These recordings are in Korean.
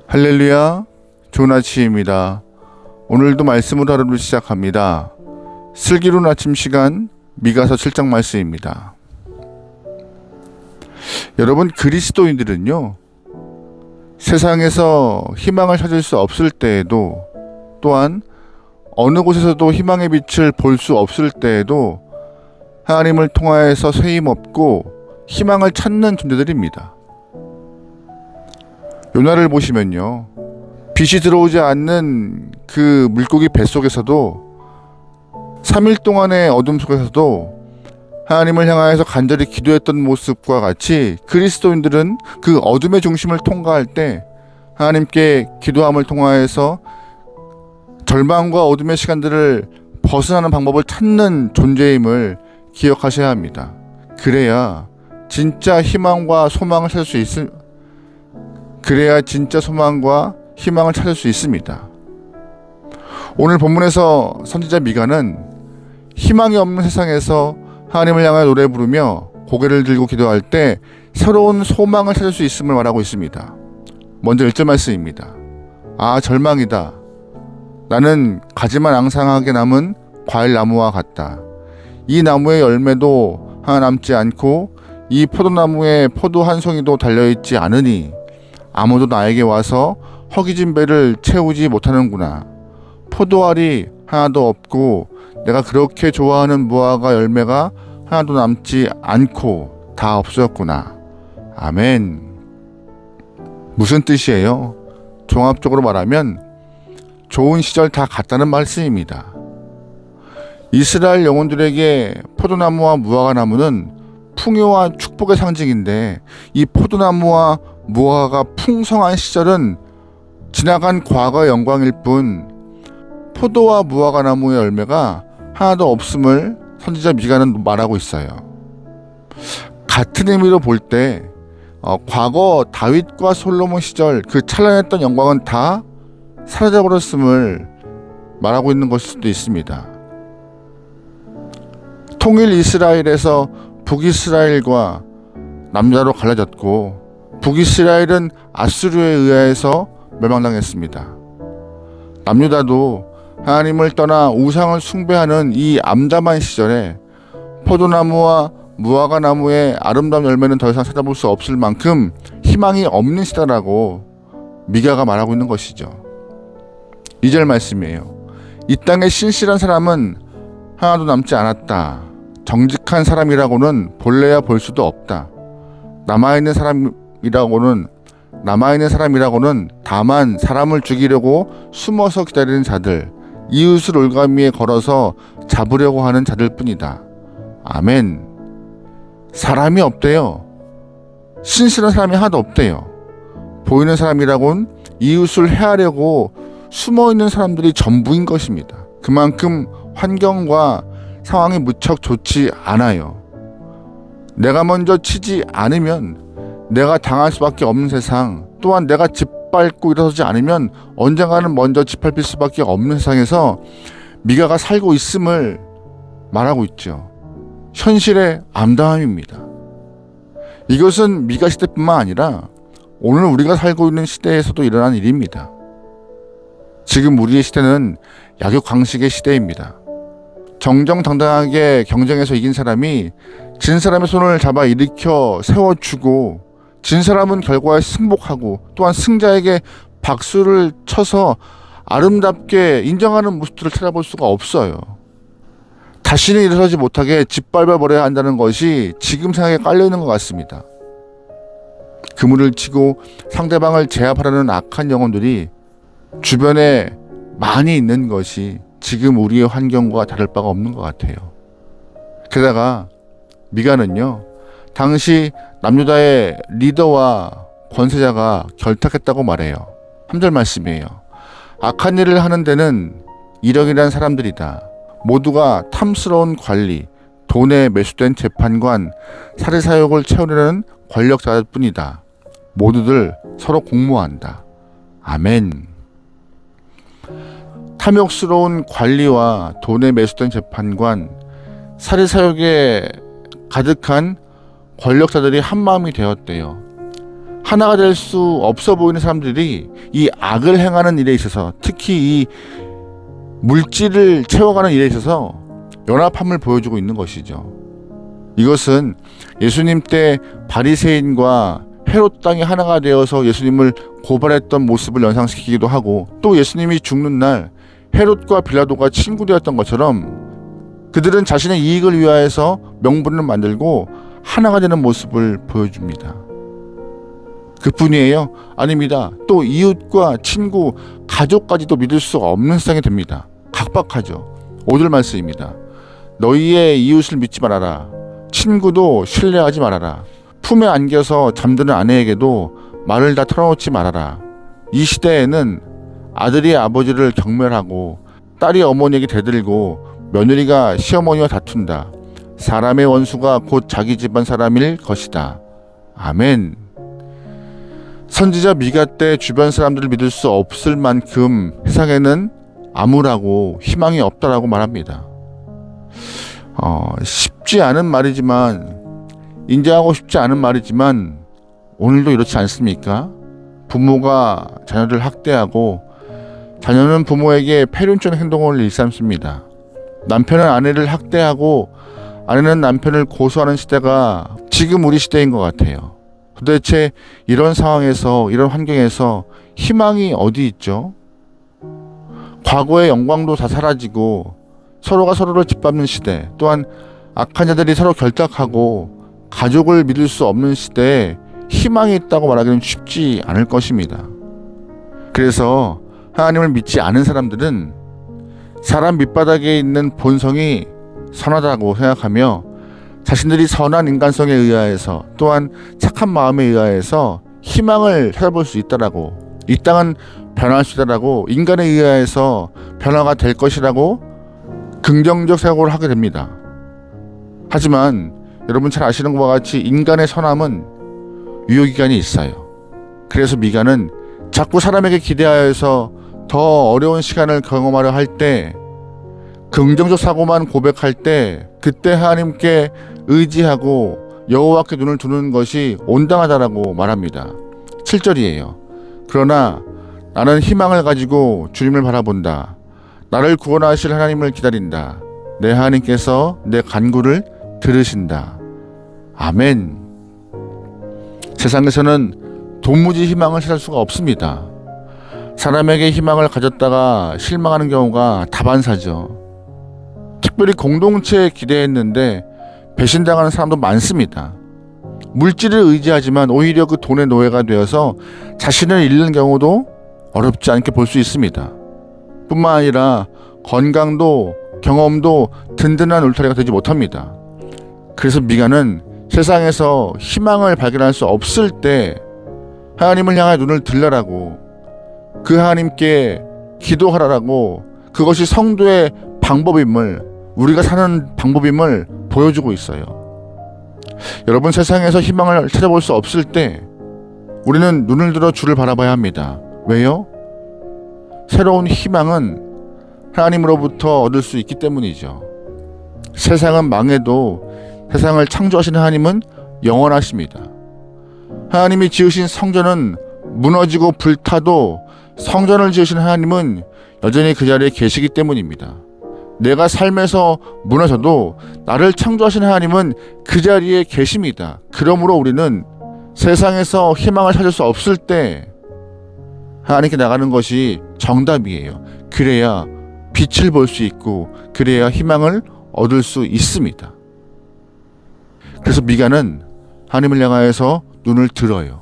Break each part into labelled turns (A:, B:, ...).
A: 할렐루야, 좋은 아침입니다. 오늘도 말씀으로 하루를 시작합니다. 슬기로운 아침 시간 미가서 7장 말씀입니다. 여러분, 그리스도인들은요, 세상에서 희망을 찾을 수 없을 때에도, 또한 어느 곳에서도 희망의 빛을 볼 수 없을 때에도 하나님을 통하여서 쇠임없고 희망을 찾는 존재들입니다. 요나를 보시면요, 빛이 들어오지 않는 그 물고기 뱃속에서도 3일 동안의 어둠 속에서도 하나님을 향하여서 간절히 기도했던 모습과 같이 그리스도인들은 그 어둠의 중심을 통과할 때 하나님께 기도함을 통하여서 절망과 어둠의 시간들을 벗어나는 방법을 찾는 존재임을 기억하셔야 합니다. 그래야 진짜 희망과 소망을 찾을 수 있습니다. 오늘 본문에서 선지자 미가는 희망이 없는 세상에서 하나님을 향하여 노래 부르며 고개를 들고 기도할 때 새로운 소망을 찾을 수 있음을 말하고 있습니다. 먼저 1절 말씀입니다. 아, 절망이다. 나는 가지만 앙상하게 남은 과일나무와 같다. 이 나무의 열매도 하나 남지 않고 이 포도나무에 포도 한 송이도 달려있지 않으니 아무도 나에게 와서 허기진 배를 채우지 못하는구나. 포도알이 하나도 없고 내가 그렇게 좋아하는 무화과 열매가 하나도 남지 않고 다 없어졌구나. 아멘. 무슨 뜻이에요? 종합적으로 말하면 좋은 시절 다 갔다는 말씀입니다. 이스라엘 영혼들에게 포도나무와 무화과나무는 풍요와 축복의 상징인데, 이 포도나무와 무화과가 풍성한 시절은 지나간 과거의 영광일 뿐, 포도와 무화과나무의 열매가 하나도 없음을 선지자 미가는 말하고 있어요. 같은 의미로 볼 때 과거 다윗과 솔로몬 시절 그 찬란했던 영광은 다 사라져버렸음을 말하고 있는 것일 수도 있습니다. 통일 이스라엘에서 북이스라엘과 남자로 갈라졌고, 북이스라엘은 아수르에 의하여서 멸망당했습니다. 남유다도 하나님을 떠나 우상을 숭배하는 이 암담한 시절에 포도나무와 무화과나무의 아름다운 열매는 더 이상 찾아볼 수 없을 만큼 희망이 없는 시대라고 미가가 말하고 있는 것이죠. 2절 말씀이에요. 이 땅에 신실한 사람은 하나도 남지 않았다. 정직한 사람이라고는 볼래야 볼 수도 없다. 남아있는 사람이라고는 다만 사람을 죽이려고 숨어서 기다리는 자들, 이웃을 올가미에 걸어서 잡으려고 하는 자들 뿐이다. 아멘. 사람이 없대요. 신실한 사람이 하나도 없대요. 보이는 사람이라고는 이웃을 해하려고 숨어있는 사람들이 전부인 것입니다. 그만큼 환경과 상황이 무척 좋지 않아요. 내가 먼저 치지 않으면 내가 당할 수밖에 없는 세상, 또한 내가 짓밟고 일어서지 않으면 언젠가는 먼저 짓밟힐 수밖에 없는 세상에서 미가가 살고 있음을 말하고 있죠. 현실의 암담함입니다. 이것은 미가 시대뿐만 아니라 오늘 우리가 살고 있는 시대에서도 일어난 일입니다. 지금 우리의 시대는 약육강식의 시대입니다. 정정당당하게 경쟁에서 이긴 사람이 진 사람의 손을 잡아 일으켜 세워주고, 진 사람은 결과에 승복하고, 또한 승자에게 박수를 쳐서 아름답게 인정하는 모습들을 찾아볼 수가 없어요. 다시는 일어서지 못하게 짓밟아 버려야 한다는 것이 지금 생각에 깔려있는 것 같습니다. 그물을 치고 상대방을 제압하려는 악한 영혼들이 주변에 많이 있는 것이 지금 우리의 환경과 다를 바가 없는 것 같아요. 게다가 미가는요, 당시 남유다의 리더와 권세자가 결탁했다고 말해요. 3절 말씀이에요. 악한 일을 하는 데는 이력이란 사람들이다. 모두가 탐스러운 관리, 돈에 매수된 재판관, 사리사욕을 채우려는 권력자들 뿐이다. 모두들 서로 공모한다. 아멘. 탐욕스러운 관리와 돈에 매수된 재판관, 사리사욕에 가득한 권력자들이 한마음이 되었대요. 하나가 될 수 없어 보이는 사람들이 이 악을 행하는 일에 있어서, 특히 이 물질을 채워가는 일에 있어서 연합함을 보여주고 있는 것이죠. 이것은 예수님 때 바리새인과 헤롯 땅이 하나가 되어서 예수님을 고발했던 모습을 연상시키기도 하고, 또 예수님이 죽는 날 헤롯과 빌라도가 친구되었던 것처럼 그들은 자신의 이익을 위하여서 명분을 만들고 하나가 되는 모습을 보여줍니다. 그뿐이에요? 아닙니다. 또 이웃과 친구, 가족까지도 믿을 수가 없는 세상이 됩니다. 각박하죠. 5절 말씀입니다. 너희의 이웃을 믿지 말아라. 친구도 신뢰하지 말아라. 품에 안겨서 잠드는 아내에게도 말을 다 털어놓지 말아라. 이 시대에는 아들이 아버지를 경멸하고 딸이 어머니에게 대들고 며느리가 시어머니와 다툰다. 사람의 원수가 곧 자기 집안 사람일 것이다. 아멘. 선지자 미가 때 주변 사람들을 믿을 수 없을 만큼 세상에는 암울하고 희망이 없다라고 말합니다. 쉽지 않은 말이지만, 인정하고 싶지 않은 말이지만 오늘도 이렇지 않습니까? 부모가 자녀를 학대하고 자녀는 부모에게 폐륜적 행동을 일삼습니다. 남편은 아내를 학대하고 아내는 남편을 고소하는 시대가 지금 우리 시대인 것 같아요. 도대체 이런 상황에서, 이런 환경에서 희망이 어디 있죠? 과거의 영광도 다 사라지고 서로가 서로를 짓밟는 시대, 또한 악한 자들이 서로 결탁하고 가족을 믿을 수 없는 시대에 희망이 있다고 말하기는 쉽지 않을 것입니다. 그래서 하나님을 믿지 않은 사람들은 사람 밑바닥에 있는 본성이 선하다고 생각하며 자신들이 선한 인간성에 의하여서, 또한 착한 마음에 의하여서 희망을 찾아볼 수 있다라고, 이 땅은 변할 수 있다라고, 인간에 의하여서 변화가 될 것이라고 긍정적 생각을 하게 됩니다. 하지만 여러분 잘 아시는 것과 같이 인간의 선함은 유효기간이 있어요. 그래서 미가는 자꾸 사람에게 기대하여서 더 어려운 시간을 경험하려 할 때, 긍정적 사고만 고백할 때, 그때 하나님께 의지하고 여호와께 눈을 두는 것이 온당하다라고 말합니다. 7절이에요. 그러나 나는 희망을 가지고 주님을 바라본다. 나를 구원하실 하나님을 기다린다. 내 하나님께서 내 간구를 들으신다. 아멘. 세상에서는 도무지 희망을 찾을 수가 없습니다. 사람에게 희망을 가졌다가 실망하는 경우가 다반사죠. 특별히 공동체에 기대했는데 배신당하는 사람도 많습니다. 물질을 의지하지만 오히려 그 돈의 노예가 되어서 자신을 잃는 경우도 어렵지 않게 볼 수 있습니다. 뿐만 아니라 건강도 경험도 든든한 울타리가 되지 못합니다. 그래서 미가는 세상에서 희망을 발견할 수 없을 때 하나님을 향해 눈을 들라라고, 그 하나님께 기도하라라고, 그것이 성도의 방법임을, 우리가 사는 방법임을 보여주고 있어요. 여러분, 세상에서 희망을 찾아볼 수 없을 때 우리는 눈을 들어 주를 바라봐야 합니다. 왜요? 새로운 희망은 하나님으로부터 얻을 수 있기 때문이죠. 세상은 망해도 세상을 창조하신 하나님은 영원하십니다. 하나님이 지으신 성전은 무너지고 불타도 성전을 지으신 하나님은 여전히 그 자리에 계시기 때문입니다. 내가 삶에서 무너져도 나를 창조하신 하나님은 그 자리에 계십니다. 그러므로 우리는 세상에서 희망을 찾을 수 없을 때 하나님께 나가는 것이 정답이에요. 그래야 빛을 볼 수 있고, 그래야 희망을 얻을 수 있습니다. 그래서 미가는 하나님을 향하여서 눈을 들어요.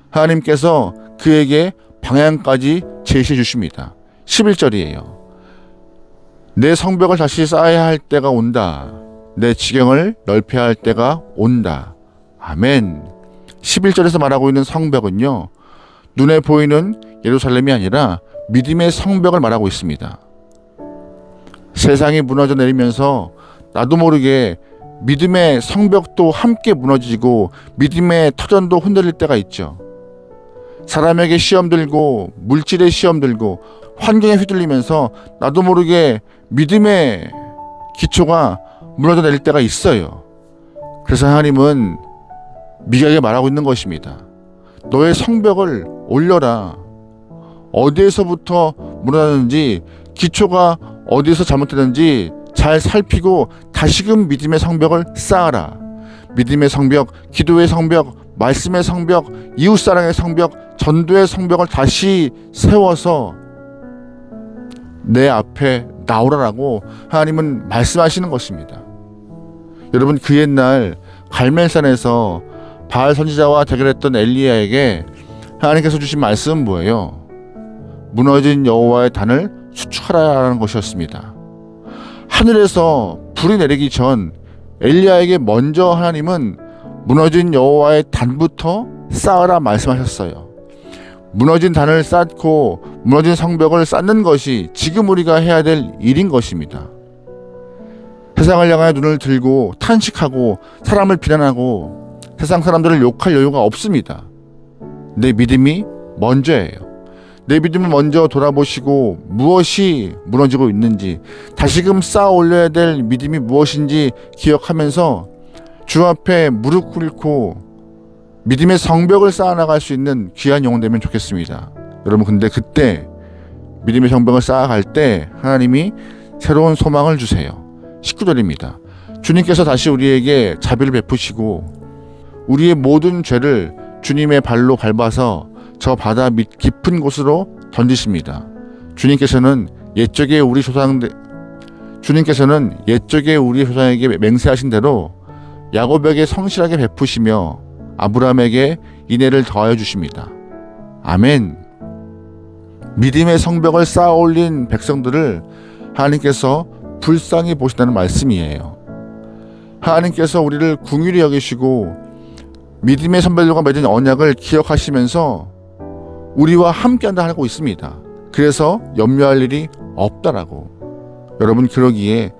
A: 하나님께서 그에게 방향까지 제시해 주십니다. 11절이에요. 내 성벽을 다시 쌓아야 할 때가 온다. 내 지경을 넓혀야 할 때가 온다. 아멘. 11절에서 말하고 있는 성벽은요, 눈에 보이는 예루살렘이 아니라 믿음의 성벽을 말하고 있습니다. 세상이 무너져 내리면서 나도 모르게 믿음의 성벽도 함께 무너지고 믿음의 터전도 흔들릴 때가 있죠. 사람에게 시험 들고 물질에 시험 들고 환경에 휘둘리면서 나도 모르게 믿음의 기초가 무너져 내릴 때가 있어요. 그래서 하나님은 미가에게 말하고 있는 것입니다. 너의 성벽을 올려라. 어디에서부터 무너졌는지, 기초가 어디에서 잘못됐는지 잘 살피고 다시금 믿음의 성벽을 쌓아라. 믿음의 성벽, 기도의 성벽, 말씀의 성벽, 이웃사랑의 성벽, 전도의 성벽을 다시 세워서 내 앞에 나오라라고 하나님은 말씀하시는 것입니다. 여러분, 그 옛날 갈멜산에서 바알 선지자와 대결했던 엘리야에게 하나님께서 주신 말씀은 뭐예요? 무너진 여호와의 단을 수축하라는 것이었습니다. 하늘에서 불이 내리기 전 엘리야에게 먼저 하나님은 무너진 여호와의 단부터 쌓으라 말씀하셨어요. 무너진 단을 쌓고 무너진 성벽을 쌓는 것이 지금 우리가 해야 될 일인 것입니다. 세상을 향하여 눈을 들고 탄식하고 사람을 비난하고 세상 사람들을 욕할 여유가 없습니다. 내 믿음이 먼저예요. 내 믿음을 먼저 돌아보시고 무엇이 무너지고 있는지, 다시금 쌓아 올려야 될 믿음이 무엇인지 기억하면서 주 앞에 무릎 꿇고 믿음의 성벽을 쌓아나갈 수 있는 귀한 영혼 되면 좋겠습니다. 여러분, 근데 그때 믿음의 성벽을 쌓아갈 때 하나님이 새로운 소망을 주세요. 19절입니다. 주님께서 다시 우리에게 자비를 베푸시고 우리의 모든 죄를 주님의 발로 밟아서 저 바다 밑 깊은 곳으로 던지십니다. 주님께서는 옛적에 우리 조상에게 맹세하신 대로 야곱에게 성실하게 베푸시며 아브라함에게 인애를 더하여 주십니다. 아멘. 믿음의 성벽을 쌓아 올린 백성들을 하나님께서 불쌍히 보신다는 말씀이에요. 하나님께서 우리를 긍휼히 여기시고 믿음의 선배들과 맺은 언약을 기억하시면서 우리와 함께한다 하고 있습니다. 그래서 염려할 일이 없다라고. 여러분, 그러기에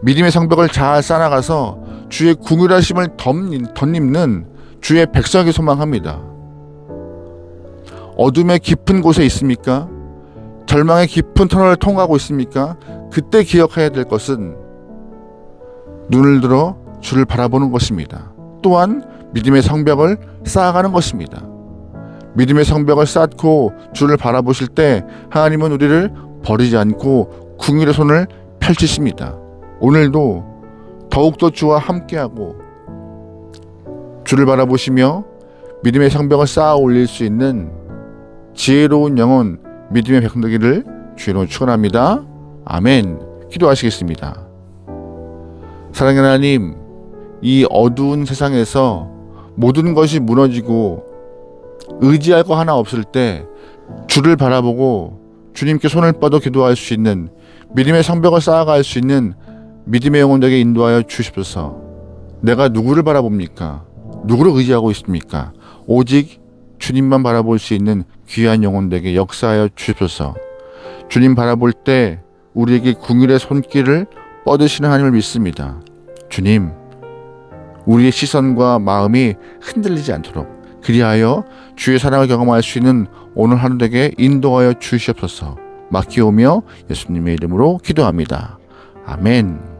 A: 믿음의 성벽을 잘 쌓아가서 주의 긍휼하심을 덧입는 주의 백성에게 소망합니다. 어둠의 깊은 곳에 있습니까? 절망의 깊은 터널을 통과하고 있습니까? 그때 기억해야 될 것은 눈을 들어 주를 바라보는 것입니다. 또한 믿음의 성벽을 쌓아가는 것입니다. 믿음의 성벽을 쌓고 주를 바라보실 때 하나님은 우리를 버리지 않고 긍휼의 손을 펼치십니다. 오늘도 더욱더 주와 함께하고 주를 바라보시며 믿음의 성벽을 쌓아 올릴 수 있는 지혜로운 영혼, 믿음의 백성 되기를 주로 축원합니다. 아멘. 기도하시겠습니다. 사랑하는 하나님, 이 어두운 세상에서 모든 것이 무너지고 의지할 거 하나 없을 때 주를 바라보고 주님께 손을 뻗어 기도할 수 있는 믿음의 성벽을 쌓아갈 수 있는 믿음의 영혼 되게 인도하여 주십소서. 내가 누구를 바라봅니까? 누구를 의지하고 있습니까? 오직 주님만 바라볼 수 있는 귀한 영혼 되게 역사하여 주십소서. 주님 바라볼 때 우리에게 긍휼의 손길을 뻗으시는 하나님을 믿습니다. 주님, 우리의 시선과 마음이 흔들리지 않도록 그리하여 주의 사랑을 경험할 수 있는 오늘 하루 되게 인도하여 주시옵소서. 맡기오며 예수님의 이름으로 기도합니다. 아멘.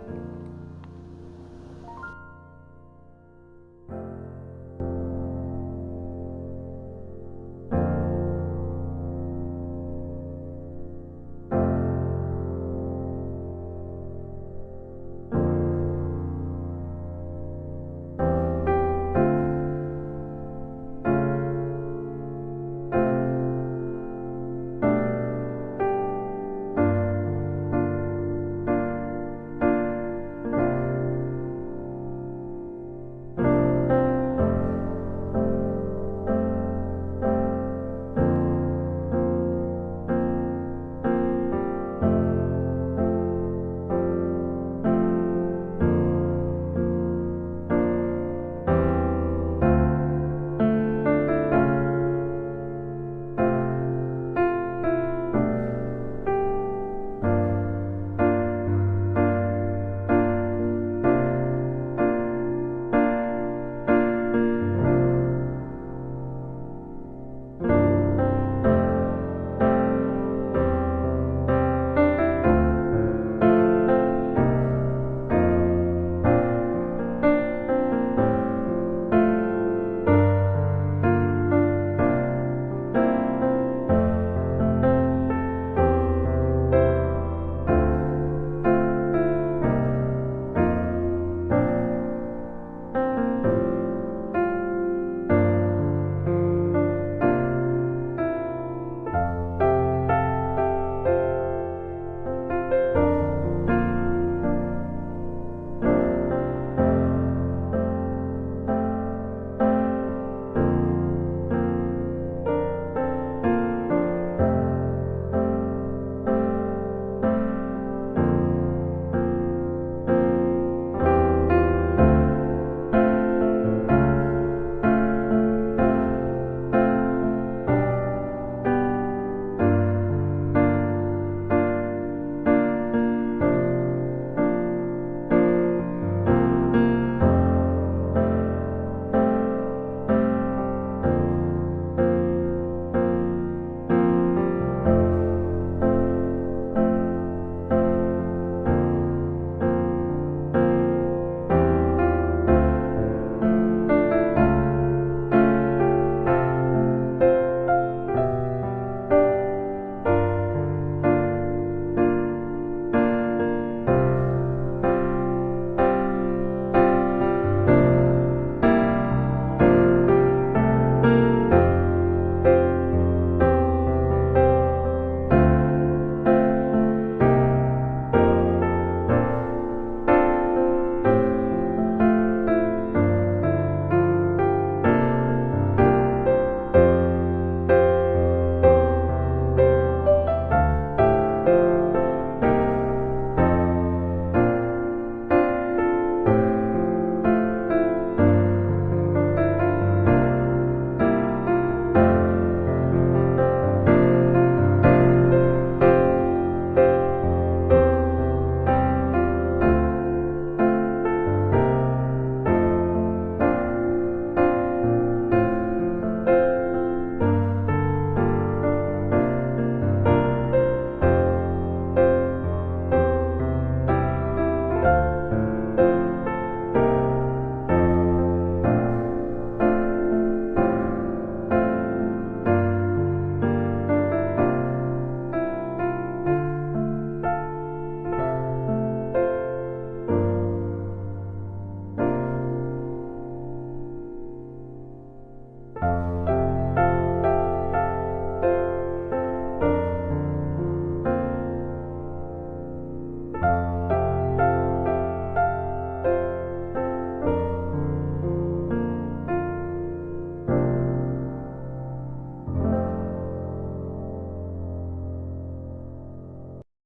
A: 아멘.